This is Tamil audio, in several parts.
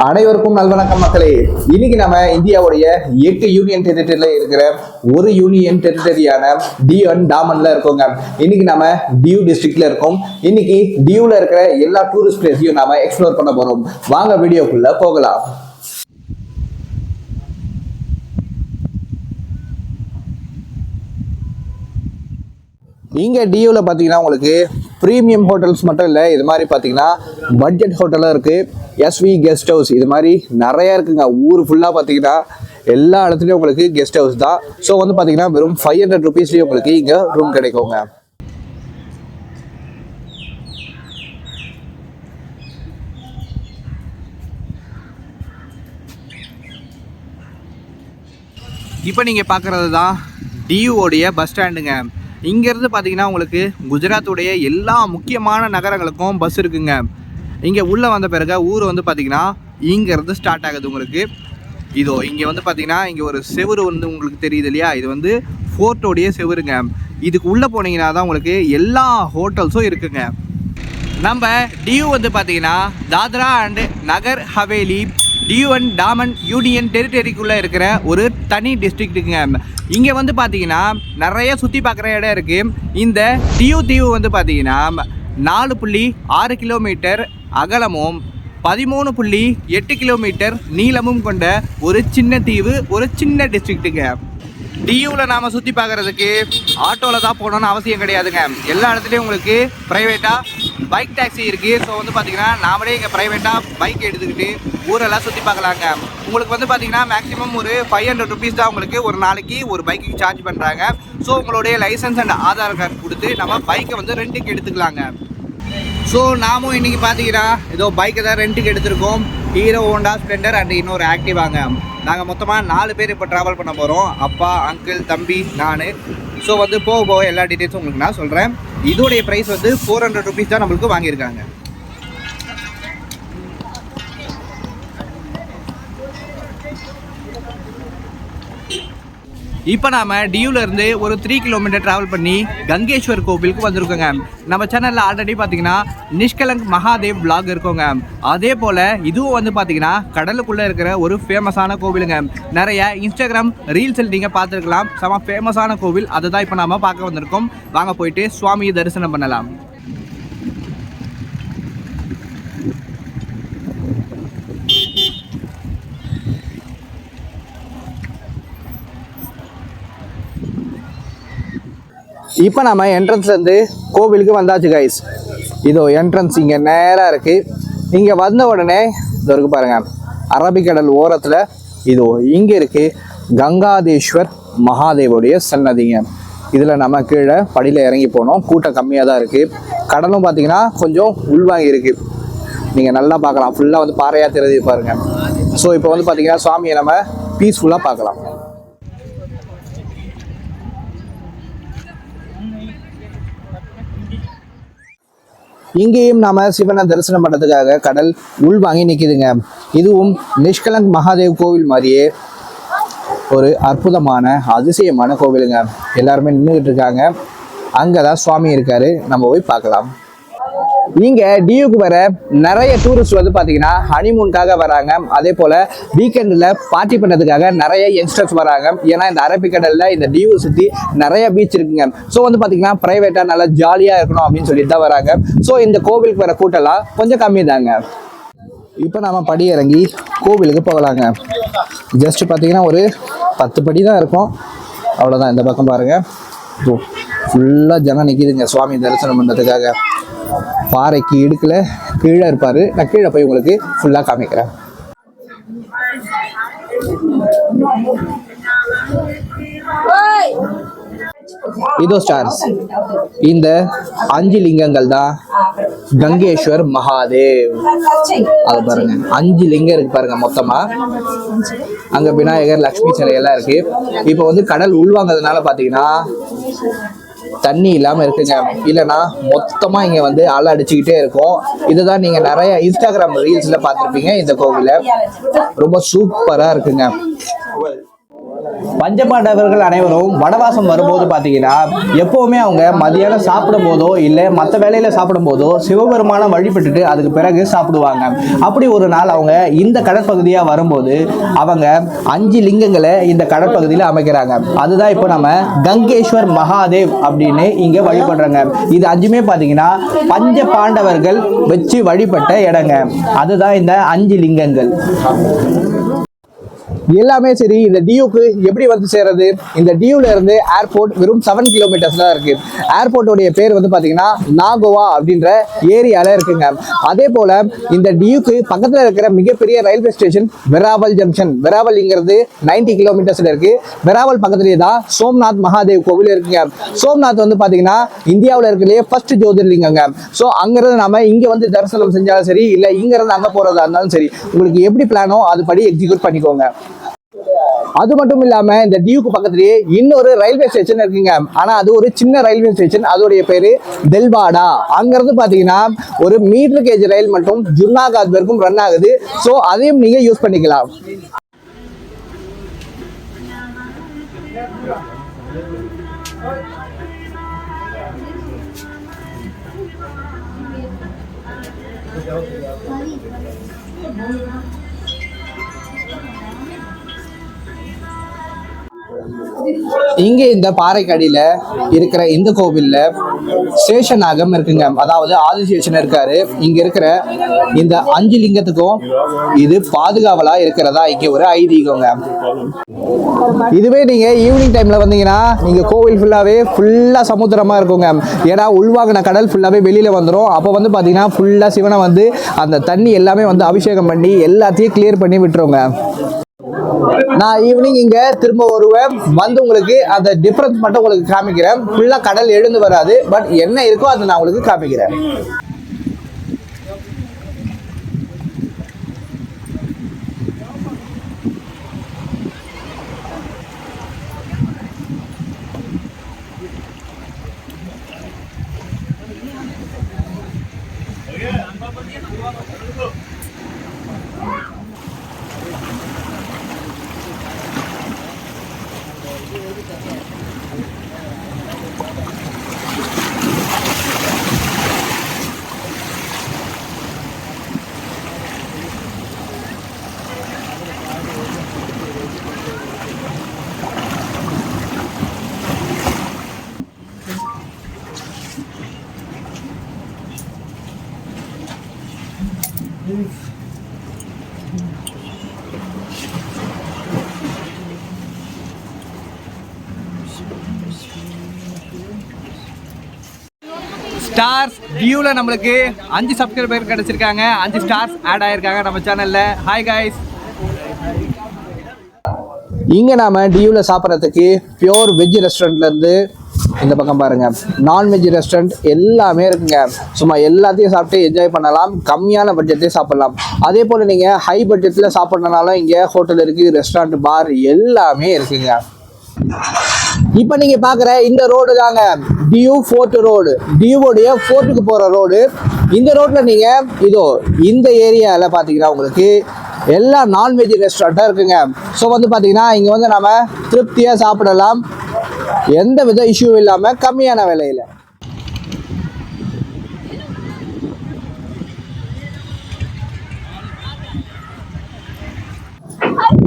அனைவருக்கும் நல்வணக்கம் மக்களே. இன்னைக்கு நம்ம இந்தியாவுடைய 8 யூனியன் டெரிட்டரியில இருக்கிற ஒரு யூனியன் டெரிட்டரியான டியூ அண்ட் டாமன்ல இருக்கோங்க. இன்னைக்கு நம்ம டியூ டிஸ்ட்ரிக்ட்ல இருக்கோம். இன்னைக்கு டியூல இருக்கிற எல்லா டூரிஸ்ட் பிளேஸையும் நாம எக்ஸ்ப்ளோர் பண்ண போறோம். வாங்க வீடியோக்குள்ள போகலாம். இங்க டியூல பாத்தீங்கன்னா உங்களுக்கு ப்ரீமியம் ஹோட்டல்ஸ் மட்டும் இல்லை, இது மாதிரி பார்த்தீங்கன்னா பட்ஜெட் ஹோட்டலும் இருக்குது, எஸ்வி கெஸ்ட் ஹவுஸ், இது மாதிரி நிறையா இருக்குங்க. ஊர் ஃபுல்லாக பார்த்தீங்கன்னா எல்லா இடத்துலையும் உங்களுக்கு கெஸ்ட் ஹவுஸ் தான். ஸோ வந்து பார்த்தீங்கன்னா வெறும் 500 ருபீஸ்லேயும் உங்களுக்கு இங்கே ரூம் கிடைக்குங்க. இப்போ நீங்கள் பார்க்குறது தான் டியூவோடைய பஸ் ஸ்டாண்டுங்க. இங்கேருந்து பார்த்தீங்கன்னா உங்களுக்கு குஜராத்துடைய எல்லா முக்கியமான நகரங்களுக்கும் பஸ் இருக்குங்க. இங்கே உள்ளே வந்த பிறகு ஊர் வந்து பார்த்தீங்கன்னா இங்கேருந்து ஸ்டார்ட் ஆகுது உங்களுக்கு. இதோ இங்கே வந்து பார்த்தீங்கன்னா இங்கே ஒரு செவுரு வந்து உங்களுக்கு தெரியுது இல்லையா, இது வந்து ஃபோர்ட்டோடைய செவுருங்க. இதுக்கு உள்ளே போனீங்கன்னா தான் உங்களுக்கு எல்லா ஹோட்டல்ஸும் இருக்குங்க. நம்ம டியூ வந்து பார்த்தீங்கன்னா Dadra and Nagar Haveli Diu and Daman union டெரிட்டரிக்குள்ளே இருக்கிற ஒரு தனி டிஸ்ட்ரிக்ட்டுங்க. இங்கே வந்து பார்த்தீங்கன்னா நிறைய சுற்றி பார்க்குற இடம் இருக்குது. இந்த டியூ தீவு வந்து பார்த்தீங்கன்னா 4.6 கிலோமீட்டர் அகலமும் 13.8 கிலோமீட்டர் நீளமும் கொண்ட ஒரு சின்ன தீவு, ஒரு சின்ன டிஸ்ட்ரிக்ட்டுங்க. டியூவில் நாம் சுற்றி பார்க்குறதுக்கு ஆட்டோவில் தான் போகணுன்னு அவசியம் கிடையாதுங்க. எல்லா இடத்துலையும் உங்களுக்கு ப்ரைவேட்டாக பைக் டாக்ஸி இருக்குது. ஸோ வந்து பார்த்திங்கன்னா நாமளே இங்கே ப்ரைவேட்டாக பைக் எடுத்துக்கிட்டு ஊரெல்லாம் சுற்றி பார்க்கலாங்க. உங்களுக்கு வந்து பார்த்திங்கன்னா மேக்ஸிமம் ஒரு 500 ருபீஸ் தான் உங்களுக்கு ஒரு நாளைக்கு ஒரு பைக்குக்கு சார்ஜ் பண்ணுறாங்க. ஸோ உங்களுடைய லைசன்ஸ் அண்ட் ஆதார் கார்டு கொடுத்து நம்ம பைக்கை வந்து ரெண்ட்டுக்கு எடுத்துக்கலாங்க. ஸோ நாமும் இன்றைக்கி பார்த்தீங்கன்னா ஏதோ பைக்கை தான் ரெண்ட்டுக்கு எடுத்திருக்கோம். ஹீரோ ஹோண்டா ஸ்ப்ளெண்டர் அண்ட் இன்னொரு ஆக்டிவாங்க. நாங்கள் மொத்தமாக 4 பேர் இப்போ ட்ராவல் பண்ண போகிறோம். அப்பா, அங்கிள், தம்பி, நான். ஸோ வந்து போக எல்லா டீட்டெயில்ஸும் உங்களுக்கு நான் சொல்கிறேன். இதோடைய ப்ரைஸ் வந்து 400 ருபீஸ் தான் நம்மளுக்கு வாங்கியிருக்காங்க. இப்போ நாம் டியூலேருந்து ஒரு 3 கிலோமீட்டர் ட்ராவல் பண்ணி கங்கேஸ்வர் கோவிலுக்கு வந்திருக்கோங்க. நம்ம சேனலில் ஆல்ரெடி பார்த்தீங்கன்னா நிஷ்கலங்க் மகாதேவ் விளாக் இருக்கோங்க. அதே போல் இதுவும் வந்து பார்த்தீங்கன்னா கடலுக்குள்ளே இருக்கிற ஒரு ஃபேமஸான கோவிலுங்க. நிறைய இன்ஸ்டாகிராம் ரீல்ஸில் நீங்கள் பார்த்துருக்கலாம். செம ஃபேமஸான கோவில், அதை தான் இப்போ நாம் பார்க்க வந்திருக்கோம். வாங்க போயிட்டு சுவாமியை தரிசனம் பண்ணலாம். இப்போ நம்ம என்ட்ரன்ஸ்லேருந்து கோவிலுக்கு வந்தாச்சு கைஸ். இதோ என்ட்ரன்ஸ் இங்கே நேராக இருக்குது. இங்கே வந்த உடனே இதோ இருக்குது பாருங்கள், அரபிக்கடல் ஓரத்தில் இதோ இங்கே இருக்குது கங்காதேஸ்வர் மகாதேவோடைய சன்னதிங்க. இதில் நம்ம கீழே படியில் இறங்கி போனோம். கூட்டம் கம்மியாக தான் இருக்குது. கடலும் பார்த்திங்கன்னா கொஞ்சம் உள்வாங்கி இருக்குது. நீங்கள் நல்லா பார்க்கலாம். ஃபுல்லாக வந்து பாறையாக தெரிஞ்சு பாருங்கள். ஸோ இப்போ வந்து பார்த்திங்கன்னா சுவாமியை நம்ம பீஸ்ஃபுல்லாக பார்க்கலாம். இங்கேயும் நாம சிவனை தரிசனம் பண்ணுறதுக்காக கடல் உள்வாங்கி நிற்கிதுங்க. இதுவும் நிஷ்கலங்க் மகாதேவ் கோவில் மாதிரியே ஒரு அற்புதமான அதிசயமான கோவிலுங்க. எல்லாருமே நின்றுக்கிட்டு இருக்காங்க. அங்கே தான் சுவாமி இருக்காரு. நம்ம போய் பார்க்கலாம். இங்கே டியூக்கு வர நிறைய டூரிஸ்ட் வந்து பார்த்தீங்கன்னா ஹனிமூனுக்காக வராங்க. அதே போல் வீக்கெண்டில் பார்ட்டி பண்ணுறதுக்காக நிறைய யங்ஸ்டர்ஸ் வராங்க. ஏன்னா இந்த அரபிக்கடலில் இந்த டியூ சுற்றி நிறைய பீச் இருக்குங்க. ஸோ வந்து பார்த்தீங்கன்னா ப்ரைவேட்டாக நல்லா ஜாலியாக இருக்கணும் அப்படின்னு சொல்லிட்டு தான் வராங்க. ஸோ இந்த கோவிலுக்கு வர கூட்டம்லாம் கொஞ்சம் கம்மி தாங்க. இப்போ நம்ம படி இறங்கி கோவிலுக்கு போகலாங்க. ஜஸ்ட் பார்த்தீங்கன்னா ஒரு 10 படி தான் இருக்கும், அவ்வளோதான். இந்த பக்கம் பாருங்கள், ஃபுல்லாக ஜனம் நிற்கிதுங்க சுவாமி தரிசனம் பண்ணுறதுக்காக. பாறைக்கு இடுக்கில் கீழே இருப்பார். நான் கீழே போய் உங்களுக்கு ஃபுல்லாக காமிக்கிறேன். இதோ ஸ்டார்ஸ், இந்த 5 லிங்கங்கள் தான் கங்கேஸ்வர் மகாதேவ். அது பாருங்க, 5 லிங்கம் இருக்கு பாருங்க மொத்தமா. அங்க விநாயகர், லக்ஷ்மி சிலை எல்லாம் இருக்கு. இப்போ வந்து கடல் உள்வாங்கிறதுனால பாத்தீங்கன்னா தண்ணி இல்லாமல் இருக்குங்க. இல்லைன்னா மொத்தமாக இங்கே வந்து அலை அடிச்சுக்கிட்டே இருக்கும். இதுதான் நீங்கள் நிறைய இன்ஸ்டாகிராம் ரீல்ஸில் பார்த்துருப்பீங்க. இந்த கோவிலை ரொம்ப சூப்பராக இருக்குங்க. பஞ்சபாண்டவர்கள் அனைவரும் வனவாசம் வரும்போது பார்த்தீங்கன்னா எப்போவுமே அவங்க மதியானம் சாப்பிடும் போதோ இல்லை மற்ற வேலையில் சாப்பிடும் போதோ சிவபெருமானை வழிபட்டுட்டு அதுக்கு பிறகு சாப்பிடுவாங்க. அப்படி ஒரு நாள் அவங்க இந்த கடற்பகுதியாக வரும்போது அவங்க 5 லிங்கங்களை இந்த கடற்பகுதியில் அமைக்கிறாங்க. அதுதான் இப்போ நம்ம கங்கேஸ்வர் மகாதேவ் அப்படின்னு இங்கே வழிபடுறாங்க. இது 5மே பார்த்தீங்கன்னா பஞ்ச பாண்டவர்கள் வச்சு வழிபட்ட இடங்க. அதுதான் இந்த 5 லிங்கங்கள். எல்லாமே சரி, இந்த டியூக்கு எப்படி வந்து சேர்றது? இந்த டியூல இருந்து ஏர்போர்ட் வெறும் 7 கிலோமீட்டர்ஸ் தான் இருக்கு. ஏர்போர்ட்டோடைய பேர் வந்து பாத்தீங்கன்னா நாகோவா அப்படின்ற ஏரியால இருக்குங்க. அதே போல இந்த டியூக்கு பக்கத்துல இருக்கிற மிகப்பெரிய ரயில்வே ஸ்டேஷன் வெராவல் ஜங்ஷன். வெராவல்ங்கிறது 90 கிலோமீட்டர்ஸ்ல இருக்கு. வெராவல் பக்கத்துலேயே தான் சோம்நாத் மகாதேவ் கோவில் இருக்குங்க. சோம்நாத் வந்து பாத்தீங்கன்னா இந்தியாவில் இருக்கிறதுலே ஃபர்ஸ்ட் ஜோதிர்லிங்கங்க. ஸோ அங்கிருந்து நாம இங்க வந்து தரிசனம் செஞ்சாலும் சரி, இல்லை இங்க இருந்து அங்க போறதா இருந்தாலும் சரி, உங்களுக்கு எப்படி பிளானோ அதுபடி எக்ஸிக்யூட் பண்ணிக்கோங்க. அது மட்டும் இல்லாம இந்த டியூக்கு பக்கத்திலேயே இன்னொரு ரயில்வே ஸ்டேஷன் இருக்குங்க. ஆனா அது ஒரு சின்ன ரயில்வே ஸ்டேஷன். அதோடைய பேரு தெல்வாடா. அங்கிருந்து பாத்தீங்கன்னா ஒரு மீட்டர் கேஜ் ரயில் மட்டும் ஜுனாகாத் வரைக்கும் ரன் ஆகுது. ஸோ அதையும் நீங்க யூஸ் பண்ணிக்கலாம். இங்கே இந்த பாறைக்கடியில இருக்கிற இந்த கோவில்ல சேஷநாகம் இருக்குங்க. அதாவது ஆதிசேஷன் இருக்காரு. இங்க இருக்கிற இந்த 5 லிங்கத்துக்கும் இது பாதுகாவலா இருக்கிறதா இங்க ஒரு ஐதீகங்க. இதுவே நீங்க ஈவினிங் டைம்ல வந்தீங்கன்னா நீங்க கோவில் ஃபுல்லா சமுத்திரமா இருக்குங்க. ஏன்னா உள்வாங்கின கடல் ஃபுல்லாவே வெளியில வந்துடும். அப்போ வந்து பாத்தீங்கன்னா ஃபுல்லா சிவனை வந்து அந்த தண்ணி எல்லாமே வந்து அபிஷேகம் பண்ணி எல்லாத்தையும் கிளியர் பண்ணி விட்டுருங்க. நான் ஈவினிங் இங்க திரும்ப வருவேன். வந்து உங்களுக்கு அந்த டிஃபரன்ஸ் மட்டும் உங்களுக்கு காமிக்கிறேன். ஃபுல்லா கடல் எழுந்து வராது, பட் என்ன இருக்கோ அதை நான் உங்களுக்கு காமிக்கிறேன். ஸ்டார்ஸ் வியூல நம்மளுக்கு 5 சப்ஸ்கிரைபர் கிடைச்சிருக்காங்க. 5 ஸ்டார்ஸ் ஆட் ஆயிருக்காங்க நம்ம சேனல்ல. Hi guys. இங்க நாம டியூல சாப்பிட்றதுக்கு பியோர் வெஜ் ரெஸ்டாரண்ட்ல இருந்து இந்த பக்கம் பாருங்க நான்வெஜ் ரெஸ்டாரண்ட் எல்லாமே இருக்குங்க. சும்மா எல்லாத்தையும் சாப்பிட்டு என்ஜாய் பண்ணலாம். கம்மியான பட்ஜெட்லேயே சாப்பிடலாம். அதே போல நீங்க ஹை பட்ஜெட்ல சாப்பிட்றதுனாலும் இங்க ஹோட்டல் இருக்கு, ரெஸ்டாரண்ட், பார் எல்லாமே இருக்குங்க. இப்போ நீங்க பாக்குற இந்த ரோடு தாங்க டியூ ஃபோர்ட் ரோடு. டியூவோடைய ஃபோர்ட்டுக்கு போற ரோடு. இந்த ரோட்ல நீங்க இதோ இந்த ஏரியால பாத்தீங்கன்னா உங்களுக்கு எல்லா நான்வெஜ் ரெஸ்டாரண்டா இருக்குங்க. ஸோ வந்து பாத்தீங்கன்னா இங்க வந்து நம்ம திருப்தியா சாப்பிடலாம், எந்த வித இஷ்யூ இல்லாம கம்மியான விலையில.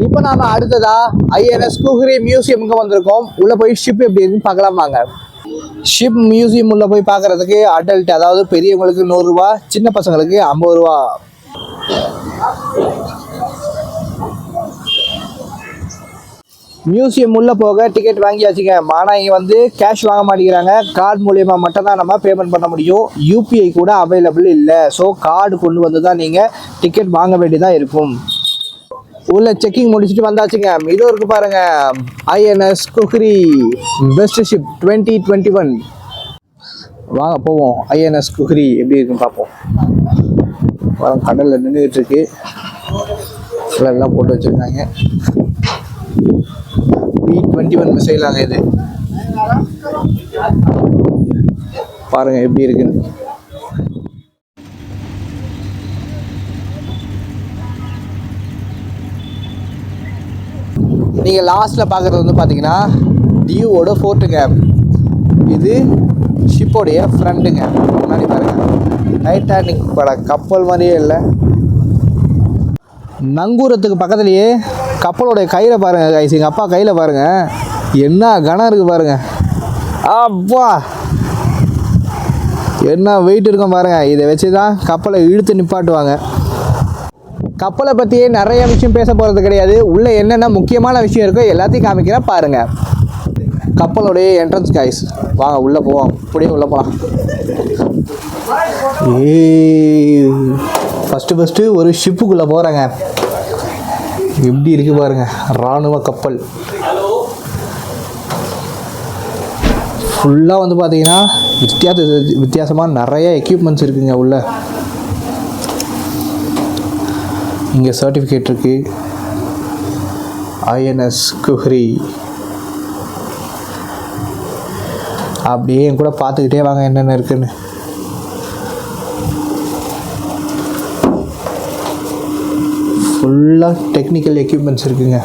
இப்போ நாம அடுத்ததா ஐஎன்எஸ் குஹ்ரி மியூசியமுக்கு வந்திருக்கோம். உள்ள போய் ஷிப் எப்படி இருக்குன்னு பார்க்கலாம் வாங்க. ஷிப் மியூசியம் உள்ள போய் பார்க்கறதுக்கு அடல்ட், அதாவது பெரியவங்களுக்கு 100 ரூபா, சின்ன பசங்களுக்கு 50 ரூபா. மியூசியம் உள்ள போக டிக்கெட் வாங்கியாச்சுங்க. ஆனால் இங்கே வந்து கேஷ் வாங்க மாட்டேங்கிறாங்க. கார்டு மூலியமாக மட்டும்தான் நம்ம பேமெண்ட் பண்ண முடியும். யூபிஐ கூட அவைலபிள் இல்லை. ஸோ கார்டு கொண்டு வந்து தான் நீங்கள் டிக்கெட் வாங்க வேண்டியதாக இருக்கும். உள்ள செக்கிங் முடிச்சுட்டு வந்தாச்சுங்க. இது இருக்கு பாருங்க, ஐஎன்எஸ் குஹ்ரி பெஸ்ட் ஷிப் 2021. வாங்க போவோம். ஐஎன்எஸ் குஹ்ரி எப்படி இருக்குன்னு பார்ப்போம். கடலில் நின்றுட்டு இருக்கு. எல்லாம் போட்டு வச்சிருக்காங்க. B-21 மிசைலாங்க இது. பாருங்க எப்படி இருக்குன்னு. நீங்கள் லாஸ்ட்டில் பார்க்குறது வந்து பார்த்தீங்கன்னா டியூவோட ஃபோர்ட்டுங்க. இது ஷிப்போடைய ஃப்ரண்ட்டுங்க. முன்னாடி பாருங்கள், டைட்டானிக் பட கப்பல் மாதிரியே இல்லை. நங்கூரத்துக்கு பக்கத்துலேயே கப்பலோடைய கையில் பாருங்கள் கைஸ், எங்கள் அப்பா கையில் பாருங்கள் என்ன கனம் இருக்குது பாருங்கள். அப்பா என்ன வெயிட் இருக்கும் பாருங்கள். இதை வச்சு தான் கப்பலை இழுத்து நிப்பாட்டுவாங்க. கப்பலை பற்றியே நிறைய விஷயம் பேச போகிறது கிடையாது. உள்ளே என்னென்ன முக்கியமான விஷயம் இருக்கோ எல்லாத்தையும் காமிக்கிறேன் பாருங்கள். கப்பலோடைய என்ட்ரன்ஸ் கைஸ், வாங்க உள்ளே போவோம். அப்படியே உள்ளே போகலாம். ஃபஸ்ட்டு ஒரு ஷிப்புக்குள்ளே போகிறேங்க. எப்படி இருக்குது பாருங்கள், இராணுவ கப்பல். ஃபுல்லாக வந்து பார்த்தீங்கன்னா வித்தியாசமாக நிறைய எக்யூப்மெண்ட்ஸ் இருக்குங்க உள்ள. இங்கே சர்டிஃபிகேட் இருக்குது. INS குஹ்ரி. அப்படியே என் கூட பார்த்துக்கிட்டே வாங்க என்னென்ன இருக்குன்னு. ஃபுல்லாக டெக்னிக்கல் எக்யூப்மெண்ட்ஸ் இருக்குங்க.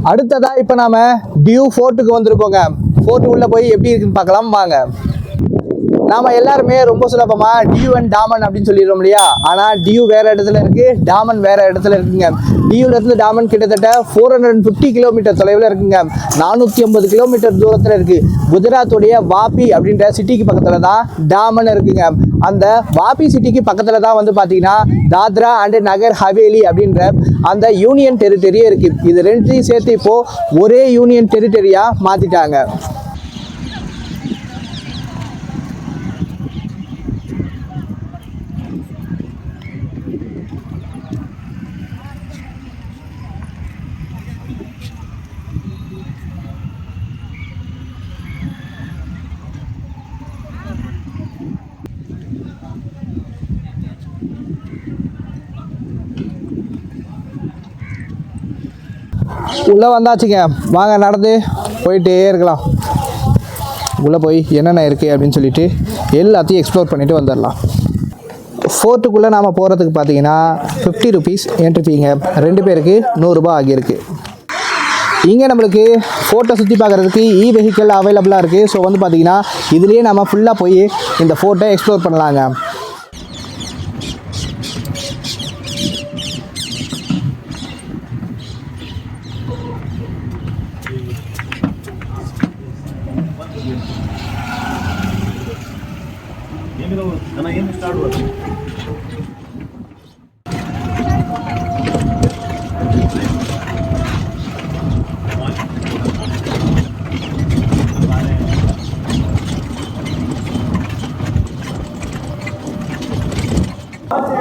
அடுத்ததாக இப்போ நாம் டியூ ஃபோர்ட்டுக்கு வந்திருக்கோங்க. ஃபோர்ட்டு உள்ளே போய் எப்படி இருக்குன்னு பார்க்கலாம் வாங்க. நாம் எல்லாருமே ரொம்ப சுலபமாக டியூ அண்ட் டாமன் அப்படின்னு சொல்லிடுறோம் இல்லையா? ஆனால் டியூ வேறு இடத்துல இருக்குது, டாமன் வேறு இடத்துல இருக்குங்க. டியூலேருந்து டாமன் கிட்டத்தட்ட 450 கிலோமீட்டர் தொலைவில் இருக்குங்க. 450 கிலோமீட்டர் தூரத்தில் இருக்குது. குஜராத்துடைய வாபி அப்படின்ற சிட்டிக்கு பக்கத்தில் தான் டாமன் இருக்குங்க. அந்த வாபி சிட்டிக்கு பக்கத்தில் தான் வந்து பார்த்தீங்கன்னா தாத்ரா அண்ட் நகர் ஹவேலி அப்படின்ற அந்த யூனியன் டெரிட்டரியே இருக்குது. இது ரெண்டையும் சேர்த்து இப்போது ஒரே யூனியன் டெரிட்டரியாக மாற்றிட்டாங்க. உள்ளே வந்தாச்சுங்க, வாங்க நடந்து போயிட்டே இருக்கலாம். உள்ளே போய் என்னென்ன இருக்குது அப்படின்னு சொல்லிட்டு எல்லாத்தையும் எக்ஸ்ப்ளோர் பண்ணிவிட்டு வந்துடலாம். ஃபோர்ட்டுக்குள்ளே நாம் போகிறதுக்கு பார்த்தீங்கன்னா 50 ருபீஸ் என்ட்ரி ஃபீங்க. 2 பேருக்கு 100 ரூபாய் ஆகியிருக்கு. இங்கே நம்மளுக்கு ஃபோர்ட்டை சுற்றி பார்க்குறதுக்கு வெஹிக்கிள் அவைலபிளாக இருக்குது. ஸோ வந்து பார்த்திங்கன்னா இதுலேயே நம்ம ஃபுல்லாக போய் இந்த ஃபோர்ட்டை எக்ஸ்ப்ளோர் பண்ணலாங்க.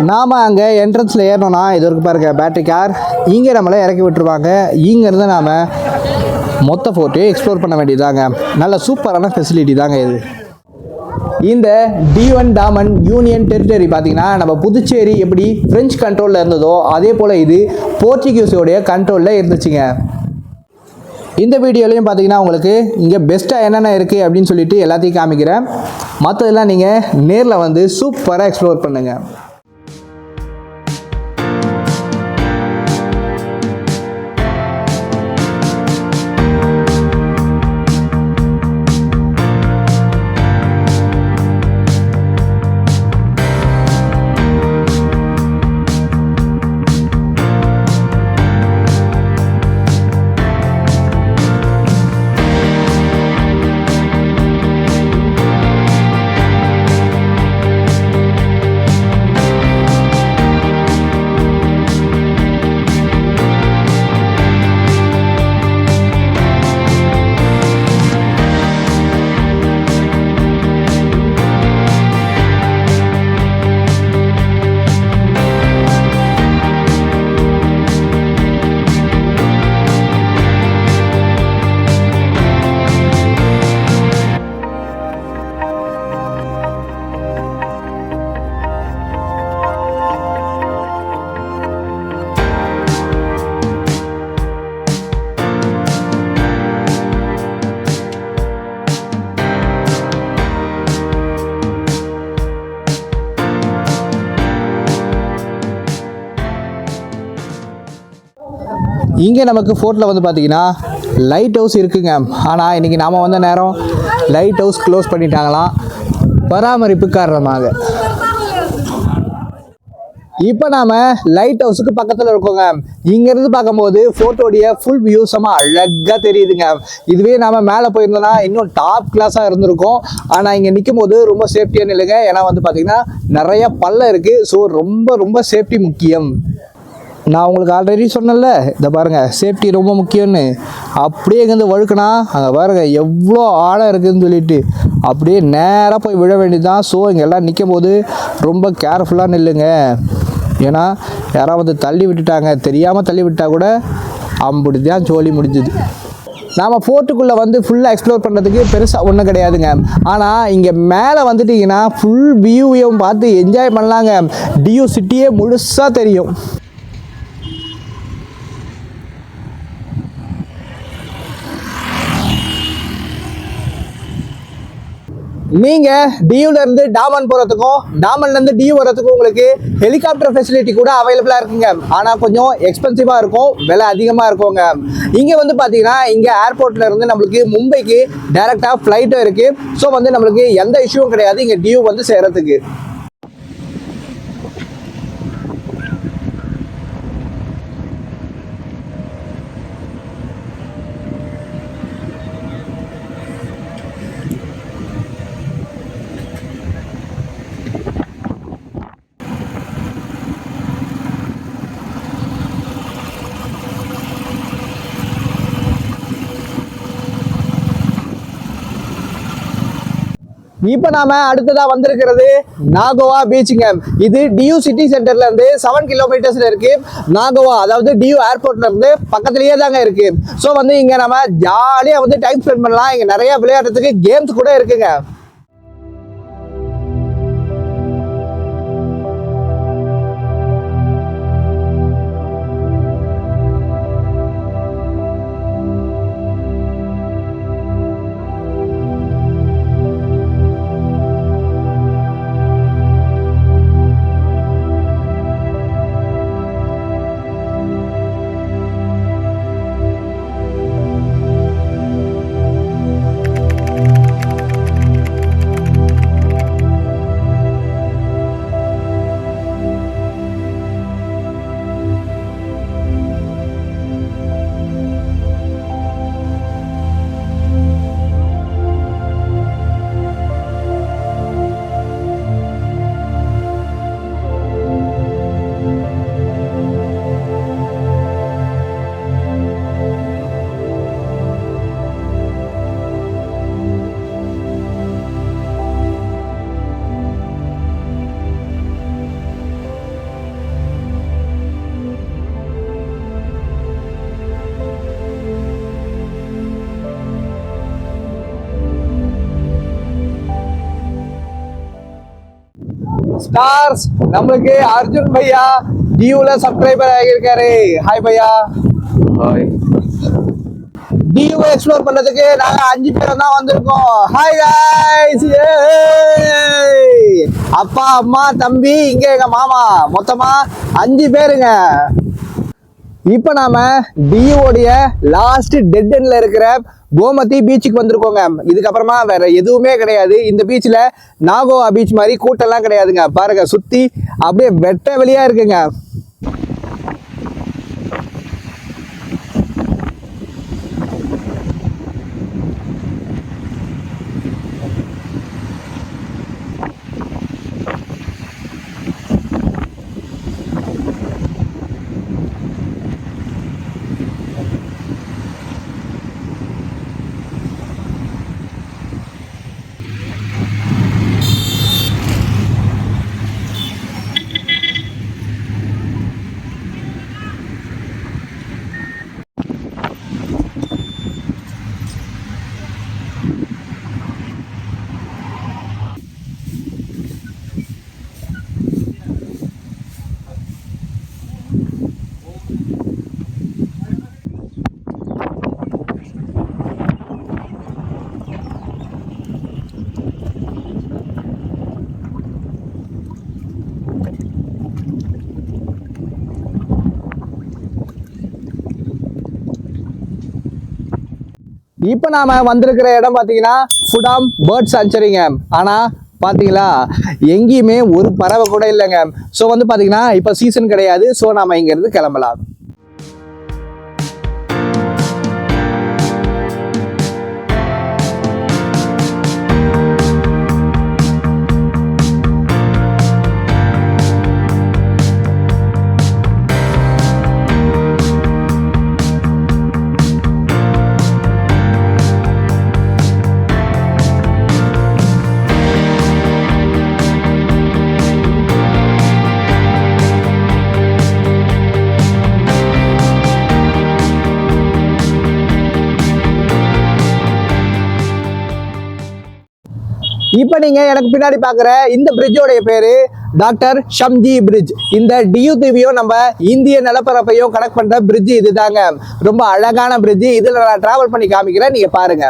நாம் அங்கே என்ட்ரன்ஸில் ஏறணும்னா இது வரைக்கும் பாருங்க பேட்டரி கார், இங்கே நம்மளை இறக்கி விட்டுருவாங்க. இங்கேருந்து நாம் மொத்த ஃபோர்ட்டையும் எக்ஸ்ப்ளோர் பண்ண வேண்டியதாங்க. நல்ல சூப்பரான ஃபெசிலிட்டி தாங்க இது. இந்த டி1 டாமன் யூனியன் டெரிட்டரி பார்த்தீங்கன்னா நம்ம புதுச்சேரி எப்படி பிரெஞ்சு கண்ட்ரோலில் இருந்ததோ அதே போல் இது போர்ச்சுகீஸோடைய கண்ட்ரோலில் இருந்துச்சுங்க. இந்த வீடியோலையும் பார்த்தீங்கன்னா உங்களுக்கு இங்கே பெஸ்ட்டாக என்னென்ன இருக்குது அப்படின்னு சொல்லிட்டு எல்லாத்தையும் காமிக்கிறேன். மற்றதெல்லாம் நீங்கள் நேரில் வந்து சூப்பராக எக்ஸ்ப்ளோர் பண்ணுங்கள். இங்கே நமக்கு ஃபோர்ட்டில் வந்து பார்த்தீங்கன்னா லைட் ஹவுஸ் இருக்குங்க. ஆனால் இன்றைக்கி நாம் வந்த நேரம் லைட் ஹவுஸ் க்ளோஸ் பண்ணிட்டாங்களாம் பராமரிப்பு காரணமாக. இப்போ நாம் லைட் ஹவுஸுக்கு பக்கத்தில் இருக்கோங்க. இங்கேருந்து பார்க்கும்போது ஃபோட்டோடைய ஃபுல் வியூ செம்ம அழகாக தெரியுதுங்க. இதுவே நாம் மேலே போயிருந்தோன்னா இன்னும் டாப் கிளாஸாக இருந்திருக்கும். ஆனால் இங்கே நிற்கும் போது ரொம்ப சேஃப்டியாக இல்லைங்க. ஏன்னா வந்து பார்த்திங்கன்னா நிறைய பள்ளம் இருக்குது. ஸோ ரொம்ப சேஃப்டி முக்கியம். நான் உங்களுக்கு ஆல்ரெடி சொன்னேன்ல, இதை பாருங்கள் சேஃப்டி ரொம்ப முக்கியம்னு. அப்படியே இங்கேருந்து வழுக்கினா அங்கே பாருங்கள் எவ்வளோ ஆழம் இருக்குதுன்னு சொல்லிட்டு அப்படியே நேராக போய் விழ வேண்டியதுதான். ஸோ இங்கே எல்லாம் நிற்கும் போது ரொம்ப கேர்ஃபுல்லாக நில்லுங்க. ஏன்னா யாராவது தள்ளி விட்டுட்டாங்க, தெரியாமல் தள்ளி விட்டால் கூட அப்படி தான் ஜோலி முடிஞ்சுது. நாம் ஃபோர்ட்டுக்குள்ளே வந்து ஃபுல்லாக எக்ஸ்ப்ளோர் பண்ணுறதுக்கு பெருசாக ஒன்றும் கிடையாதுங்க. ஆனால் இங்கே மேலே வந்துட்டிங்கன்னா ஃபுல் வியூவையும் பார்த்து என்ஜாய் பண்ணலாங்க. டியூ சிட்டியே முழுசாக தெரியும். நீங்கள் டியூலேருந்து டாமன் போகிறதுக்கும் டாமன்லேருந்து டியூ வரதுக்கும் உங்களுக்கு ஹெலிகாப்டர் ஃபெசிலிட்டி கூட அவைலபிளாக இருக்குங்க. ஆனால் கொஞ்சம் எக்ஸ்பென்சிவாக இருக்கும், விலை அதிகமாக இருக்குங்க. இங்கே வந்து பார்த்தீங்கன்னா இங்கே ஏர்போர்ட்டில் இருந்து நம்மளுக்கு மும்பைக்கு டைரெக்டாக ஃப்ளைட்டும் இருக்குது. ஸோ வந்து நம்மளுக்கு எந்த இஷ்யூவும் கிடையாது இங்கே டியூ வந்து சேரத்துக்கு. இப்போ நாம அடுத்ததாக வந்திருக்கிறது நாகோவா பீச்சுங்க. இது டியூ சிட்டி சென்டர்ல இருந்து 7 கிலோமீட்டர்ஸ்ல இருக்கு. நாகோவா அதாவது டியூ ஏர்போர்ட்ல இருந்து பக்கத்துலயே தாங்க இருக்கு. ஸோ வந்து இங்க நம்ம ஜாலியாக வந்து டைம் ஸ்பெண்ட் பண்ணலாம். இங்க நிறைய விளையாடுறதுக்கு கேம்ஸ் கூட இருக்குங்க. ஸ்டார்ஸ் நம்மளுக்கு அர்ஜுன் பையா டியூல சப்ஸ்கிரைபர் ஆகியிருக்காரு. ஹாய் பையா. ஹாய். டியூ எக்ஸ்ப்ளோர் பண்றதுக்கு நாங்க 5 பேர் தான் வந்திருக்கோம். Hi guys. அப்பா அம்மா தம்பி இங்க எங்க மாமா மொத்தமா 5 பேருங்க. இப்போ நாம டியூடைய லாஸ்ட் டெட் எண்ட்ல இருக்கிற கோமதி பீச்சுக்கு வந்திருக்கோங்க. இதுக்கப்புறமா வேற எதுவுமே கிடையாது. இந்த பீச்சில் நாகோவா பீச் மாதிரி கூட்டம்லாம் கிடையாதுங்க. பாருங்க சுத்தி அப்படியே வெட்ட வெளியா இருக்குங்க. இப்போ நாம வந்திருக்கிற இடம் பார்த்தீங்கன்னா ஃபுடாம் பேர்ட் சான்ச்சுரிங்க. ஆனால் பார்த்தீங்களா எங்கேயுமே ஒரு பறவை கூட இல்லைங்க. ஸோ வந்து பார்த்தீங்கன்னா இப்போ சீசன் கிடையாது. ஸோ நாம இங்கேருந்து கிளம்பலாம். இப்போ நீங்க எனக்கு பின்னாடி பாக்குற இந்த பிரிட்ஜோடைய பேரு டாக்டர் ஷம்ஜி பிரிட்ஜ். இந்த டியூ தீவையும் நம்ம இந்திய நிலப்பரப்பையும் கனெக்ட் பண்ற பிரிட்ஜ் இதுதாங்க. ரொம்ப அழகான பிரிட்ஜ். இதுல நான் டிராவல் பண்ணி காமிக்கிறேன், நீங்க பாருங்க.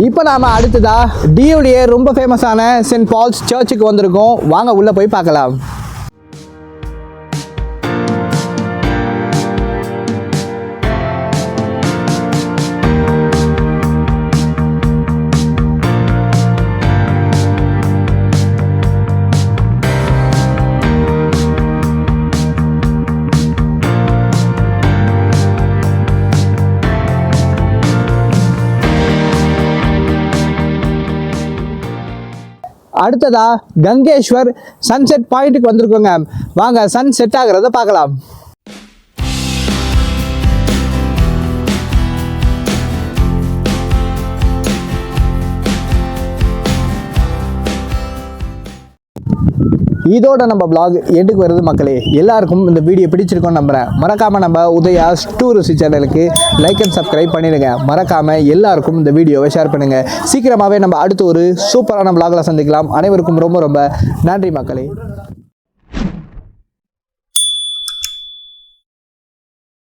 இப்போ நாம அடுத்ததா டியூடைய ரொம்ப ஃபேமஸான சென்ட் பால்ஸ் சர்ச்சுக்கு வந்திருக்கோம். வாங்க உள்ள போய் பார்க்கலாம். அடுத்ததா கங்கேஸ்வர் சன்செட் பாயிண்ட்டுக்கு வந்திருக்கோங்க. வாங்க சன் செட் ஆகிறத பார்க்கலாம். இதோட நம்ம vlog எண்டுக்கு வருது மக்களே. எல்லாருக்கும் இந்த வீடியோ பிடிச்சிருக்கோன்னு நம்புறேன். மறக்காம நம்ம உதயா டூரிஸ்ட் சேனலுக்கு லைக் அண்ட் சப்ஸ்கிரைப் பண்ணிடுங்க. மறக்காம எல்லாருக்கும் இந்த வீடியோவை ஷேர் பண்ணுங்க. சீக்கிரமாவே நம்ம அடுத்து ஒரு சூப்பரான vlogல சந்திக்கலாம். அனைவருக்கும் ரொம்ப ரொம்ப நன்றி மக்களே.